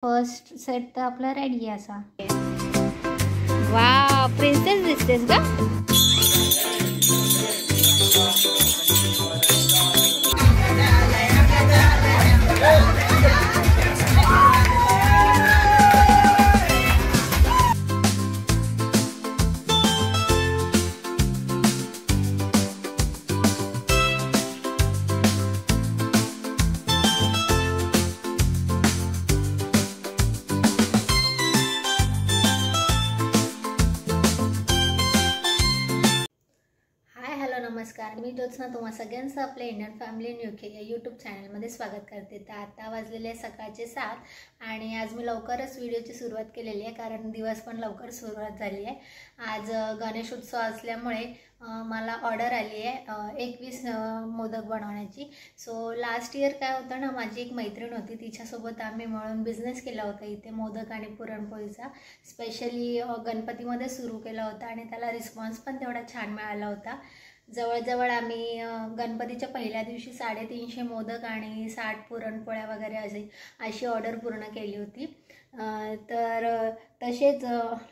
First set तर आपला ready आहे असा. वा, प्रिन्सेस दिसतेस का? नमस्कार, मी ज्योत्स्ना तुम्हा सगळ्यांचं आपल्या इंडियन फॅमिली इन UK या यूट्यूब चॅनलमध्ये स्वागत करते. तर आता वाजलेले सकाळचे 7 आणि आज मी लवकरच व्हिडिओची सुरुवात केलेली आहे कारण दिवस पण लवकर सुरुवात झाली आहे. आज गणेश उत्सव असल्यामुळे मला ऑर्डर आली आहे 21 मोदक बनवण्याची. सो लास्ट इयर काय होतं ना, माझी एक मैत्रीण होती, तिच्यासोबत आम्ही मिळून बिझनेस केला होता इथे मोदक आणि पुरणपोळीचा. स्पेशली गणपतीमध्ये सुरू केला होता आणि त्याला रिस्पॉन्स पण तेवढा छान मिळाला होता. जवळजवळ आम्ही गणपतीच्या पहिल्या दिवशी 350 मोदक आणि 60 पुरणपोळ्या वगैरे अशी ऑर्डर पूर्ण केली होती. तर तसेच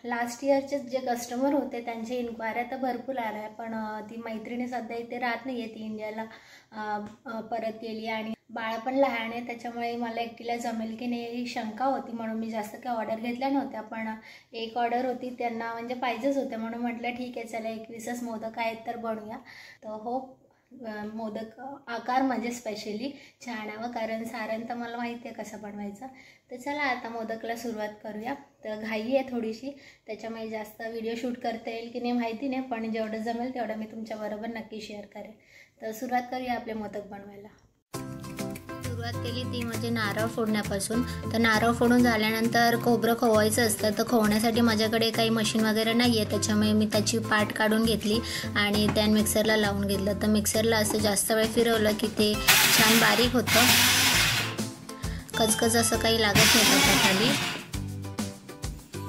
लास्ट इयरचे जे कस्टमर होते त्यांचे इन्क्वायऱ्या तर भरपूर आल्या आहे, पण ती मैत्रिणी सध्या इथे राहत नाही आहे, ती इंडियाला परत गेली आणि बाळ पण लहान आहे, त्याच्यामुळे मला एकटीला जमेल की नाही शंका होती, म्हणून मी जास्त काही ऑर्डर घेतल्या नव्हत्या. पण एक ऑर्डर होती, त्यांना म्हणजे पाहिजेच होते, म्हणून म्हटलं ठीक आहे चला 21च मोदक आहेत तर बनवूया. तर होप मोदक आकार म्हणजे स्पेशली छान हवं, कारण सारण तर मला माहिती आहे कसं बनवायचं. तर चला आता मोदकला सुरुवात करूया. तर घाई आहे थोडीशी, त्याच्यामुळे जास्त व्हिडिओ शूट करता येईल की नाही माहिती नाही, पण जेवढं जमेल तेवढं मी तुमच्याबरोबर नक्की शेअर करेन. तर सुरुवात करूया आपले मोदक बनवायला. सुरुवात केली ती म्हणजे नारळ फोडण्यापासून. तर नारळ फोडून झाल्यानंतर खोबरं खववायचं असतं, तर खवण्यासाठी माझ्याकडे काही मशीन वगैरे नाही आहे, त्याच्यामुळे मी त्याची पाट काढून घेतली आणि त्यान मिक्सरला लावून घेतलं. तर मिक्सरला असं जास्त वेळ फिरवलं की ते छान बारीक होतं, कचकच असं काही लागत नाही त्याच्याखाली.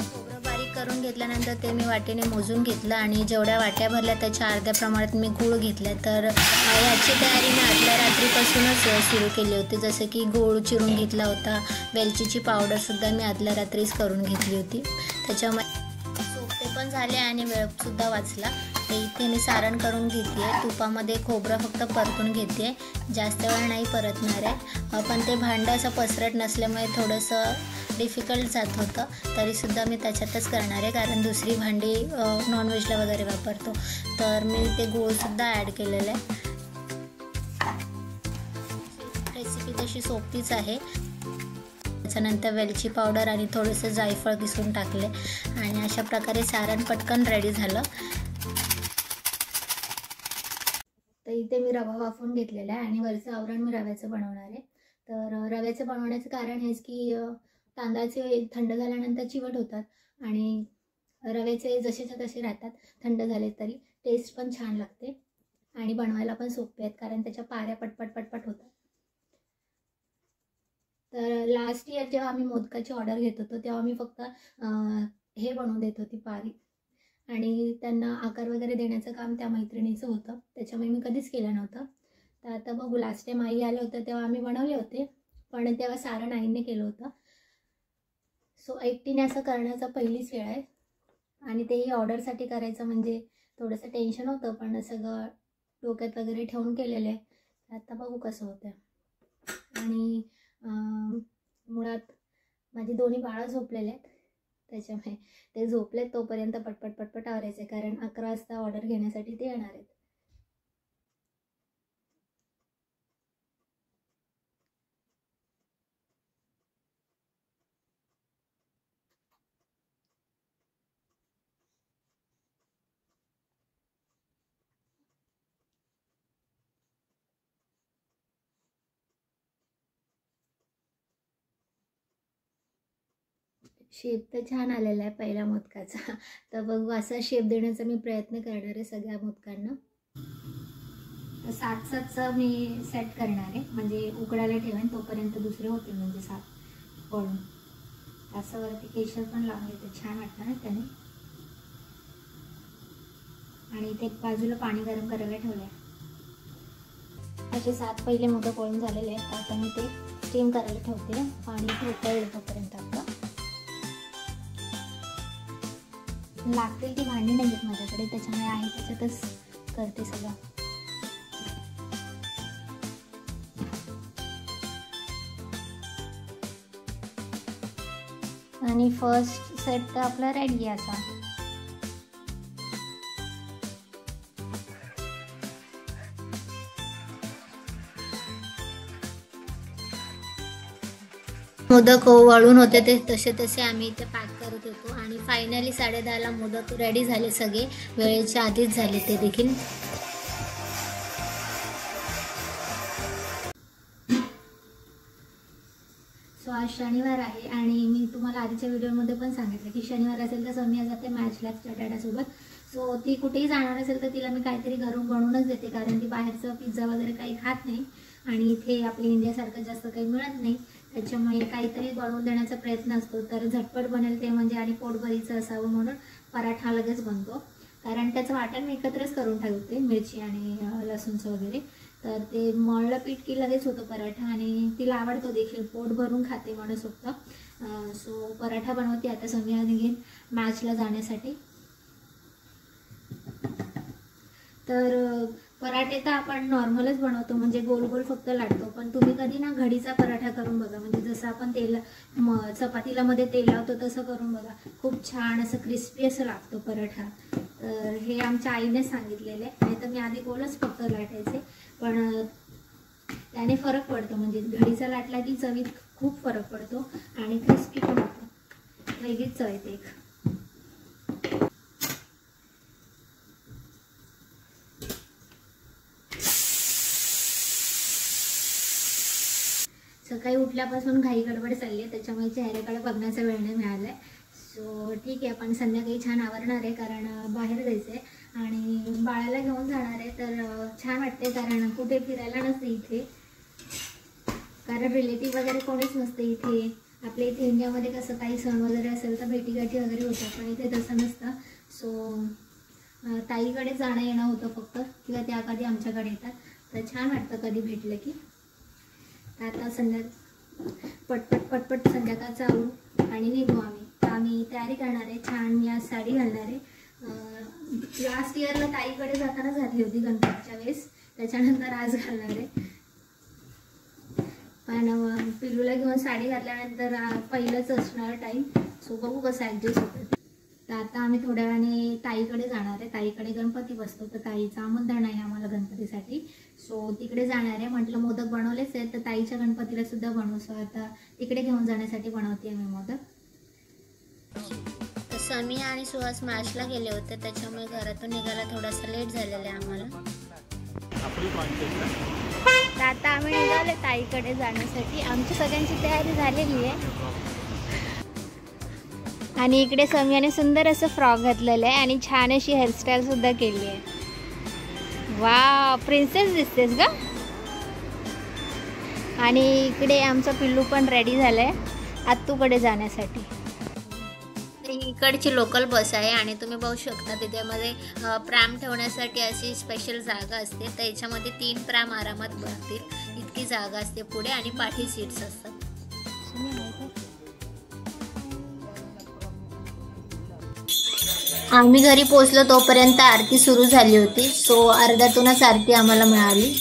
खोबरं बारीक करून घेतल्यानंतर ते मी वाटीने मोजून घेतलं आणि जेवढ्या वाट्या भरल्या त्याच्या अर्ध्या प्रमाणात मी गूळ घेतला. तर याची तयारी मी आदल्या रात्रीपासूनच सुरू केली होती, जसं की गूळ चिरून घेतला होता, वेलचीची पावडरसुद्धा मी आदल्या रात्रीच करून घेतली होती. त्याच्यामुळे सोपे पण झाले आणि वेळसुद्धा वाचला. तर इथे मी सारण करून घेते आहे, तुपामध्ये खोबरं फक्त परतून घेते आहे, जास्त वेळ नाही परतणार आहे. पण ते भांडं असं पसरट नसल्यामुळे थोडंसं डिफिकल्ट जात होतं, तरीसुद्धा मी त्याच्यातच करणार आहे कारण दुसरी भांडी नॉनव्हेजला वगैरे वापरतो. तर मी ते गूळसुद्धा ॲड केलेलं आहे. रेसिपी तशी सोपीच आहे. त्याच्यानंतर वेलची पावडर आणि थोडंसं जायफळ किसून टाकले आणि अशा प्रकारे सारण पटकन रेडी झालं. तर इथे मी रवा वाफवून घेतलेला आहे आणि वरचं आवरण मी रव्याचं बनवणार आहे. तर रव्याचं बनवण्याचं कारण हेच की तांदळाचे थंड झाल्यानंतर चिवट होतात आणि रव्याचे जसेच्या तसे राहतात, थंड झाले तरी टेस्ट पण छान लागते आणि बनवायला पण सोपे आहेत कारण त्याच्या पाऱ्या पटपट पटपट होतात. तर लास्ट इयर जेव्हा आम्ही मोदकाची ऑर्डर घेत होतो तेव्हा मी फक्त हे बनवून देत होती पारी, आणि त्यांना आकार वगैरे देण्याचं काम त्या मैत्रिणीचं होतं, त्याच्यामुळे मी कधीच केलं नव्हतं. तर आता बघू, लास्ट टाईम आई आलं होतं तेव्हा आम्ही बनवले होते, पण तेव्हा सारण आईने केलं होतं. सो एकटीने असं करण्याचा पहिलीच वेळ आहे आणि तेही ऑर्डरसाठी करायचं म्हणजे थोडंसं टेन्शन होतं, पण सगळं डोक्यात वगैरे ठेवून केलेलं आहे. आता बघू कसं होतं. आणि मुळात माझी दोन्ही बाळं झोपलेले आहेत, त्याच्यामुळे ते झोपलेत तोपर्यंत पटपट पटपट आवरायचं, कारण 11 वाजता ऑर्डर घेण्यासाठी ते येणार आहेत. शेप तर छान आलेला आहे पहिल्या मोदकाचा. तर बघू, असा शेप देण्याचा मी प्रयत्न करणार आहे सगळ्या मोदकांना. तर 7-7चं मी सेट करणार आहे, म्हणजे उकडायला ठेवेन तोपर्यंत दुसरे होतील म्हणजे 7 पळून. असं वरती केशर पण लावून घेते, छान वाटतं ना त्याने. आणि ते बाजूला पाणी गरम करायला ठेवलं आहे. असे 7 पहिले मोदक वळून झालेले आहेत. आता मी ते स्टीम करायला ठेवते, पाणी उकळलं तोपर्यंत. लागतील ती भांडी नाही आहेत माझ्याकडे, त्याच्यामुळे आहे त्याच्यातच करते सगळं. आणि फर्स्ट सेट तर आपला रेडी आहे असा. मोदक वाळून होते ते तसे आम्ही इथे पॅक करत होतो आणि फायनली 10:30ला मोदक रेडी झाले, सगळे वेळेच्या आधीच झाले ते देखील. सो आज शनिवार आहे आणि मी तुम्हाला आधीच्या व्हिडिओमध्ये पण सांगितलं की शनिवार असेल तर सौम्या जाते मॅचला डॅडासोबत. सो ती कुठेही जाणार असेल तर तिला मी काहीतरी घरून बनवूनच देते, कारण ती बाहेरचं पिझ्झा वगैरे काही खात नाही आणि इथे आपल्या इंडियासारखं जास्त काही मिळत नाही, त्याच्यामुळे काहीतरी बनवून देण्याचा प्रयत्न असतो. तर झटपट बनेल ते म्हणजे आणि पोटभरीचं असावं म्हणून पराठा लगेच बनतो, कारण त्याचं वाटण मी एकत्रच करून ठेवते, मिरची आणि लसूणचं वगैरे. तर ते मळलं पीठ की लगेच होतं पराठा आणि तिला आवडतो देखील, पोट भरून खाते मनसोक्त. सो पराठा बनवते आता सौम्या निघेन मॅचला जाण्यासाठी. तर पराठे तर आपण नॉर्मलच बनवतो, म्हणजे गोल गोल फक्त लाटतो, पण तुम्ही कधी ना घडीचा पराठा करून बघा, म्हणजे जसं आपण चपातीला मध्ये तेल लावतो तसं करून बघा, खूप छान असं क्रिस्पी असं लागतो पराठा. तर हे आमच्या आईने सांगितलेलं आहे, नाही तर मी आधी गोलच फक्त लाटायचे, पण त्याने फरक पडतो, म्हणजे घडीचा लाटला की चवीत खूप फरक पडतो आणि क्रिस्पी पण होतो, वेगळीच चव येते एक. सकाळी उठल्यापासून घाई गडबड चालली आहे, त्याच्यामुळे चेहऱ्याकडे बघण्याचा वेळ नाही मिळाला आहे. सो ठीक आहे, आपण संध्याकाळी छान आवरणार आहे, कारण बाहेर जायचं आहे आणि बाळाला घेऊन जाणार आहे. तर छान वाटते, कारण कुठे फिरायला नसते इथे, कारण रिलेटिव्ह वगैरे कोणीच नसते इथे. आपल्या इथे इंडियामध्ये कसं काही सण वगैरे असेल तर भेटीगाठी वगैरे होतात, पण इथे तसं नसतं. सो ताईकडे जाणं येणं होतं फक्त, किंवा त्या कधी आमच्याकडे येतात, तर छान वाटतं कधी भेटलं की. आता पटपट संध्याकाळचं आवरू आणि निघू आम्ही. तर आम्ही तयारी करणार आहे, छान मी आज साडी घालणार आहे. लास्ट इयरला ताईकडे जाताना झाली होती गणपतीच्या वेळेस, त्याच्यानंतर आज घालणार आहे. पण पिलूला घेऊन साडी घातल्यानंतर पहिलंच असणार टाईम, सो बघू कसं ॲडजस्ट होतं. तर आता आम्ही थोड्या वेळाने ताईकडे जाणार आहे, ताईकडे गणपती बसतो, तर ताईचं आमंत्रण आहे आम्हाला गणपतीसाठी. सो तिकडे जाणार आहे. म्हटलं मोदक बनवलेच आहेत तर ताईच्या गणपतीला सुद्धा बनवू, सो आता तिकडे घेऊन जाण्यासाठी बनवते मी मोदक. तर समी आणि सुहास मॅचला गेले होते, त्याच्यामुळे घरातून निघायला थोडासा लेट झालेला आहे आम्हाला. तर आता आम्ही निघाले ताईकडे जाण्यासाठी, आमची सगळ्यांची तयारी झालेली आहे. आणि इकडे सौम्याने सुंदर असं फ्रॉक घातलेलं आहे आणि छान अशी हेअरस्टाईल सुद्धा केली आहे. वा, प्रिन्सेस दिसतेस का. आणि इकडे आमचं पिल्लू पण रेडी झालंय आत्तूकडे जाण्यासाठी. इकडची लोकल बस आहे आणि तुम्ही बघू शकता त्याच्यामध्ये प्रॅम ठेवण्यासाठी अशी स्पेशल जागा असते, तर याच्यामध्ये 3 प्रॅम आरामात बसतील इतकी जागा असते पुढे आणि पाठी सीट्स असतात. आम्ही घरी पोहोचलो तोपर्यंत आरती सुरू झाली होती, सो अर्ध्यातूनच आरती आम्हाला मिळाली.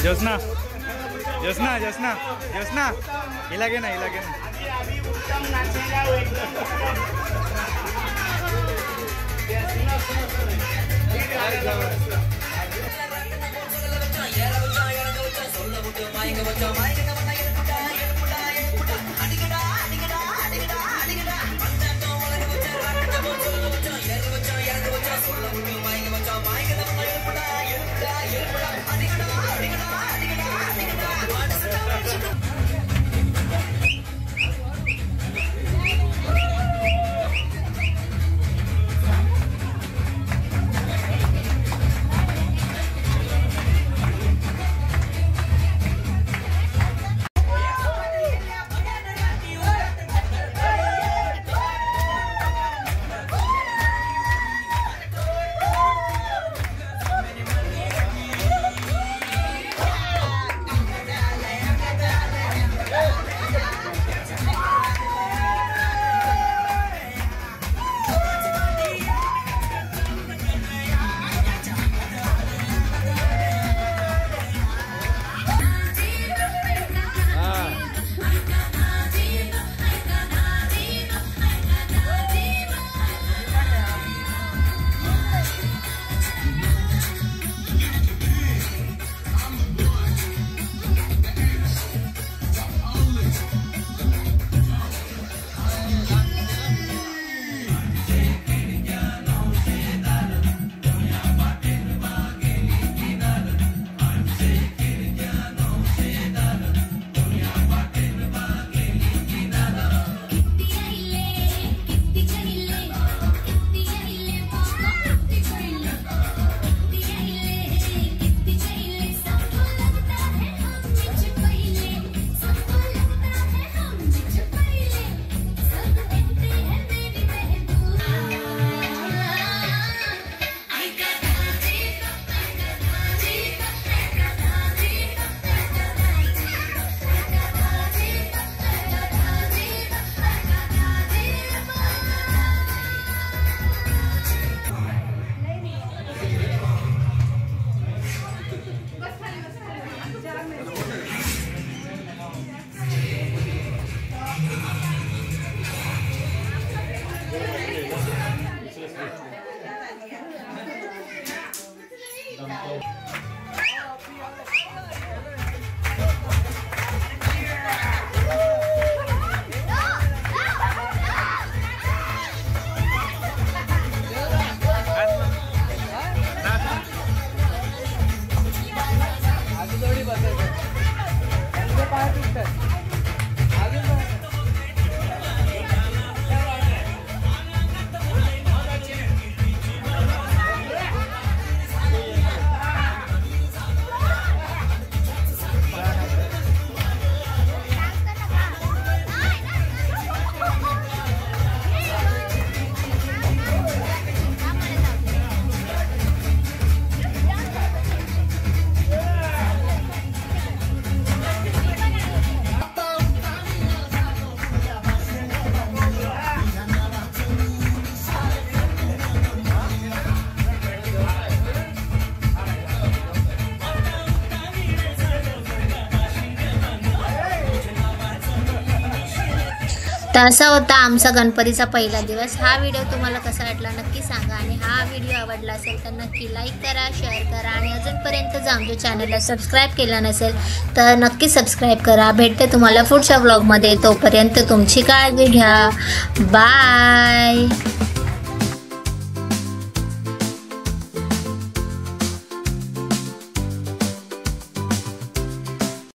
जोस्ना जोस्ना जोस्ना जोस्ना इलागे ना तर असा होता आमचा गणपतीचा पहिला दिवस। हा व्हिडिओ तुम्हाला कसा वाटला नक्की सांगा आणि हा व्हिडिओ आवडला असेल तर नक्की लाईक करा, शेअर करा आणि अजूनपर्यंत जर आमच्या चॅनलला सबस्क्राईब केलं नसेल तर नक्की सबस्क्राईब करा। भेटते तुम्हाला पुढच्या व्लॉगमध्ये, तोपर्यंत तुमची काळजी घ्या। बाय।